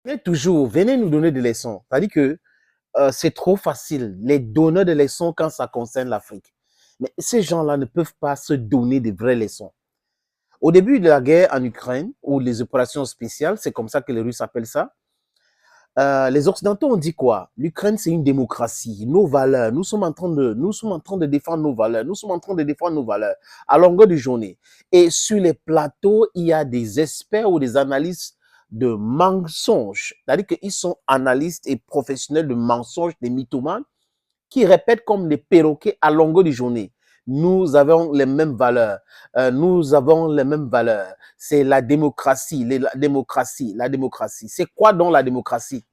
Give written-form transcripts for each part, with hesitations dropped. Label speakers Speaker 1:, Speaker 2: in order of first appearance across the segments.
Speaker 1: Mais toujours, venez nous donner des leçons. C'est-à-dire que c'est trop facile, les donneurs de leçons quand ça concerne l'Afrique. Mais ces gens-là ne peuvent pas se donner de vraies leçons. Au début de la guerre en Ukraine, ou les opérations spéciales, c'est comme ça que les Russes appellent ça, les Occidentaux ont dit quoi? L'Ukraine, c'est une démocratie. Nos valeurs, nous sommes en train de défendre nos valeurs. Nous sommes en train de défendre nos valeurs à longueur de journée. Et sur les plateaux, il y a des experts ou des analystes de mensonges. C'est-à-dire qu'ils sont analystes et professionnels de mensonges, des mythomanes, qui répètent comme des perroquets à longueur de journée. Nous avons les mêmes valeurs. Nous avons les mêmes valeurs. C'est la démocratie, la démocratie, la démocratie. C'est quoi donc la démocratie?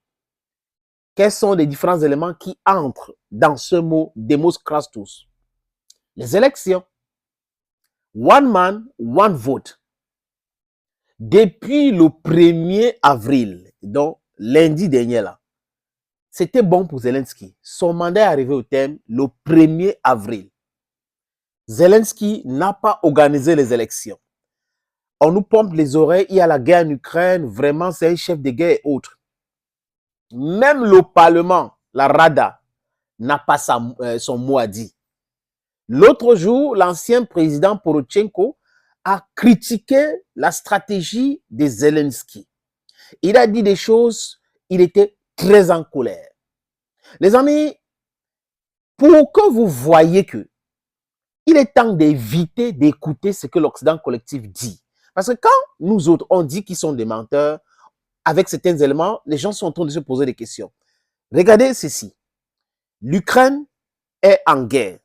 Speaker 1: Quels sont les différents éléments qui entrent dans ce mot demos Christus? Les élections. One man, one vote. Depuis le 1er avril, donc lundi dernier là, c'était bon pour Zelensky. Son mandat est arrivé au terme le 1er avril. Zelensky n'a pas organisé les élections. On nous pompe les oreilles, il y a la guerre en Ukraine, vraiment c'est un chef de guerre et autres. Même le Parlement, la Rada, n'a pas son mot à dire. L'autre jour, l'ancien président Poroshenko a critiqué la stratégie de Zelensky. Il a dit des choses, il était très en colère. Les amis, pour que vous voyez que il est temps d'éviter d'écouter ce que l'Occident collectif dit. Parce que quand nous autres, on dit qu'ils sont des menteurs, avec certains éléments, les gens sont en train de se poser des questions. Regardez ceci. L'Ukraine est en guerre.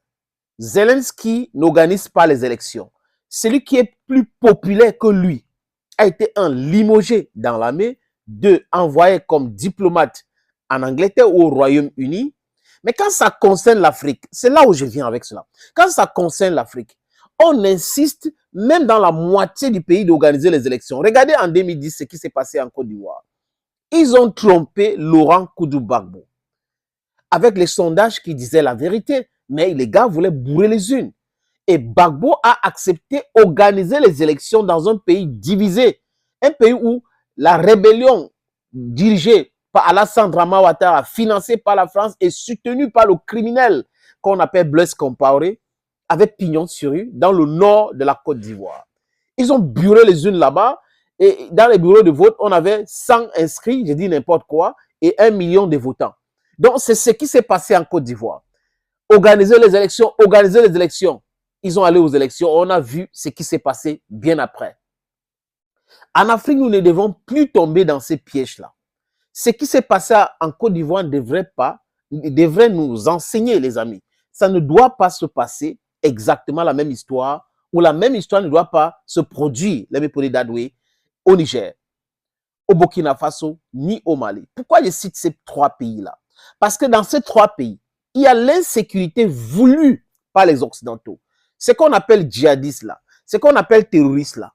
Speaker 1: Zelensky n'organise pas les élections. Celui qui est plus populaire que lui a été un limogé dans l'armée, deux envoyé comme diplomate en Angleterre ou au Royaume-Uni. Mais quand ça concerne l'Afrique, c'est là où je viens avec cela. Quand ça concerne l'Afrique, on insiste même dans la moitié du pays d'organiser les élections. Regardez en 2010 ce qui s'est passé en Côte d'Ivoire. Ils ont trompé Laurent Koudou-Gbagbo avec les sondages qui disaient la vérité, mais les gars voulaient bourrer les unes. Et Gbagbo a accepté d'organiser les élections dans un pays divisé, un pays où la rébellion dirigée par Alassane Dramane Ouattara, financée par la France et soutenue par le criminel qu'on appelle Blaise Compaoré, avait pignon sur rue dans le nord de la Côte d'Ivoire. Ils ont buré les unes là-bas et dans les bureaux de vote, on avait 100 inscrits, j'ai dit n'importe quoi, et 1 million de votants. Donc, c'est ce qui s'est passé en Côte d'Ivoire. Organiser les élections. Ils ont allé aux élections. On a vu ce qui s'est passé bien après. En Afrique, nous ne devons plus tomber dans ces pièges-là. Ce qui s'est passé en Côte d'Ivoire devrait nous enseigner, les amis. Ça ne doit pas se passer exactement la même histoire, ou la même histoire ne doit pas se produire, les Mépodé d'Adoué, au Niger, au Burkina Faso, ni au Mali. Pourquoi je cite ces trois pays-là? Parce que dans ces trois pays, il y a l'insécurité voulue par les Occidentaux. Ce qu'on appelle djihadistes là, ce qu'on appelle terroristes là,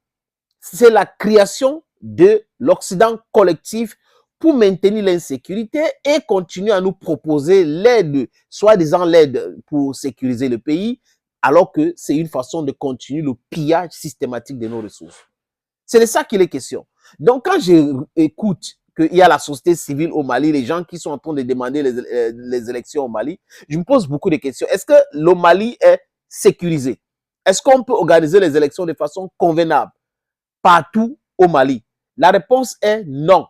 Speaker 1: c'est la création de l'Occident collectif pour maintenir l'insécurité et continuer à nous proposer l'aide, soi-disant l'aide pour sécuriser le pays, alors que c'est une façon de continuer le pillage systématique de nos ressources. C'est de ça qu'il est question. Donc, quand j'écoute qu'il y a la société civile au Mali, les gens qui sont en train de demander les élections au Mali, je me pose beaucoup de questions. Est-ce que le Mali est sécurisé? Est-ce qu'on peut organiser les élections de façon convenable partout au Mali? La réponse est non.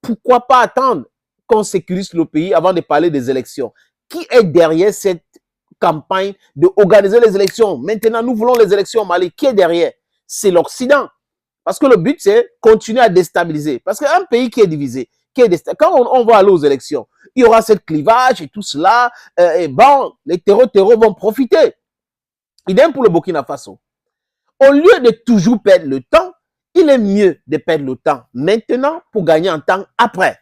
Speaker 1: Pourquoi pas attendre qu'on sécurise le pays avant de parler des élections? Qui est derrière cette campagne d'organiser les élections? Maintenant, nous voulons les élections au Mali. Qui est derrière? C'est l'Occident. Parce que le but, c'est continuer à déstabiliser. Parce qu'un pays qui est divisé, quand on va aller aux élections, il y aura ce clivage et tout cela. Et bon, les terreaux vont profiter. Idem pour le Burkina Faso. Au lieu de toujours perdre le temps, il est mieux de perdre le temps maintenant pour gagner en temps après.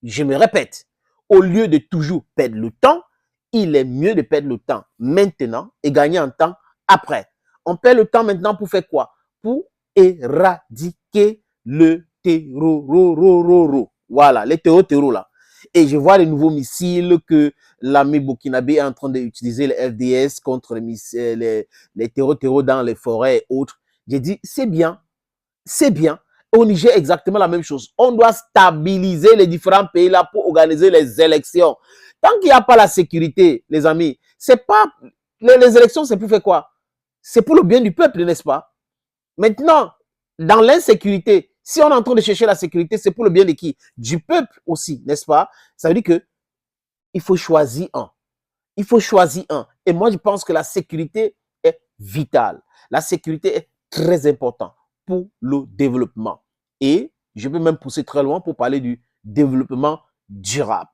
Speaker 1: Je me répète, au lieu de toujours perdre le temps, il est mieux de perdre le temps maintenant et gagner en temps après. On perd le temps maintenant pour faire quoi? Pour éradiquer le terreau. Voilà, les terreaux là. Et je vois les nouveaux missiles que l'armée burkinabé est en train d'utiliser, les FDS, contre les terreaux dans les forêts et autres. J'ai dit, c'est bien, Au Niger, exactement la même chose. On doit stabiliser les différents pays là pour organiser les élections. Tant qu'il n'y a pas la sécurité, les amis, c'est pas les élections, c'est pour faire quoi? C'est pour le bien du peuple, n'est-ce pas? Maintenant, dans l'insécurité, si on est en train de chercher la sécurité, c'est pour le bien de qui? Du peuple aussi, n'est-ce pas? Ça veut dire que il faut choisir un. Il faut choisir un. Et moi, je pense que la sécurité est vitale. La sécurité est très importante pour le développement. Et je peux même pousser très loin pour parler du développement durable.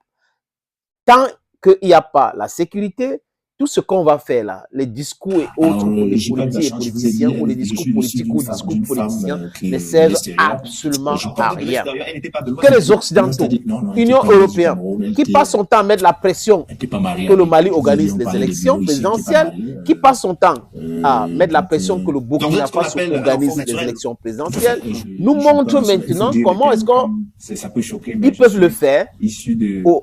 Speaker 1: Tant qu'il n'y a pas la sécurité, tout ce qu'on va faire là, les discours et autres, les politiques et politiciens, ou les discours politiques ou les discours politiciens ne servent absolument à rien. Que les Occidentaux, Union européenne, qui passe son temps à mettre la pression que le Mali organise les élections présidentielles, qui passe son temps à mettre la pression que le Burkina Faso organise les élections présidentielles, nous montrent maintenant comment est-ce qu'ils peuvent le faire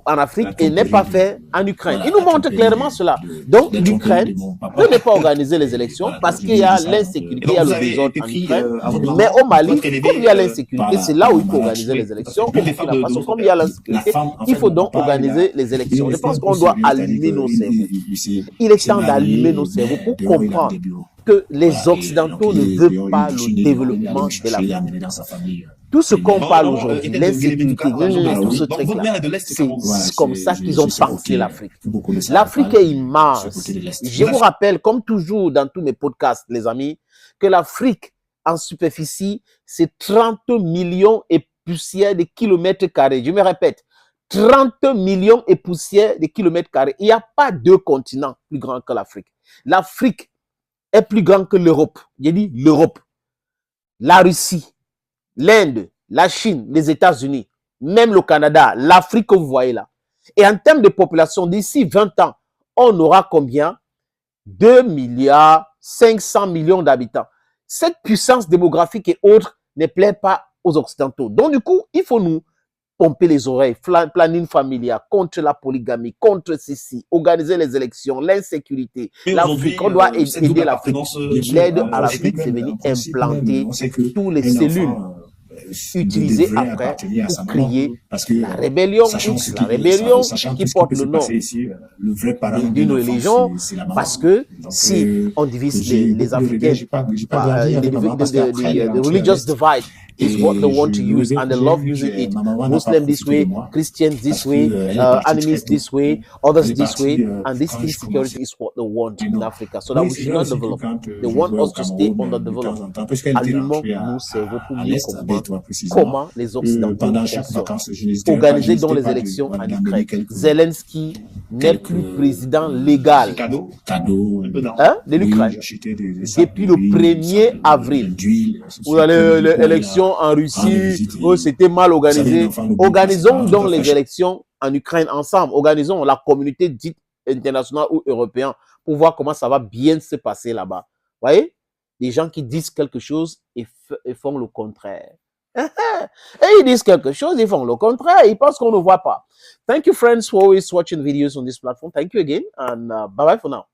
Speaker 1: en Afrique et n'est pas fait en Ukraine. Ils nous montrent clairement cela. Donc, l'Ukraine ne peut pas organiser les élections parce qu'il y a l'insécurité, il y a le désordre en Ukraine. Mais au Mali, comme il y a l'insécurité, c'est là où il faut organiser les élections. Au Burkina Faso, comme il y a l'insécurité, il faut donc organiser les élections. Je pense qu'on doit allumer nos cerveaux. Il est temps d'allumer nos cerveaux pour comprendre que les Occidentaux ne veulent pas le développement de l'Afrique. Tout ce qu'on parle aujourd'hui, l'insécurité, tout ce truc-là, c'est comme ça qu'ils ont pensé l'Afrique. L'Afrique est immense. Je vous rappelle, comme toujours dans tous mes podcasts, les amis, que l'Afrique en superficie, c'est 30 millions et poussières de kilomètres carrés. Je me répète, 30 millions et poussières de kilomètres carrés. Il n'y a pas deux continents plus grands que l'Afrique. L'Afrique est plus grande que l'Europe. J'ai dit l'Europe, la Russie, l'Inde, la Chine, les États-Unis, même le Canada, l'Afrique que vous voyez là. Et en termes de population, d'ici 20 ans, on aura combien? 2 milliards 500 millions d'habitants. Cette puissance démographique et autres ne plaît pas aux Occidentaux. Donc du coup, il faut nous pomper les oreilles, planning familial, contre la polygamie, contre ceci, organiser les élections, l'insécurité. L'Afrique, on doit aider l'Afrique. L'aide à l'Afrique, c'est venir implanter tous les cellules utilisées après pour créer la rébellion, qui porte le nom d'une religion, parce que si on divise les Africains, the religious divide is what they want to use, and they love using it. Muslims this way, Christians this way, enemies this way, others this way, and this insecurity is what they want in Africa, so that we should not develop. They want us to stay underdeveloped. Allumons nos cerveaux pour mieux comprendre comment les Occidentaux fonctionnent. Organiser dans les élections en Ukraine. Zelensky n'est plus président légal de l'Ukraine depuis le 1er avril. Vous allez l'élection en Russie, c'était mal organisé. Organisons donc les élections en Ukraine ensemble. Organisons la communauté dite internationale ou européenne pour voir comment ça va bien se passer là-bas. Vous voyez? Des gens qui disent quelque chose et font le contraire. Et ils disent quelque chose, ils font le contraire, ils pensent qu'on ne voit pas. Thank you, friends, for always watching videos on this platform. Thank you again, and bye-bye for now.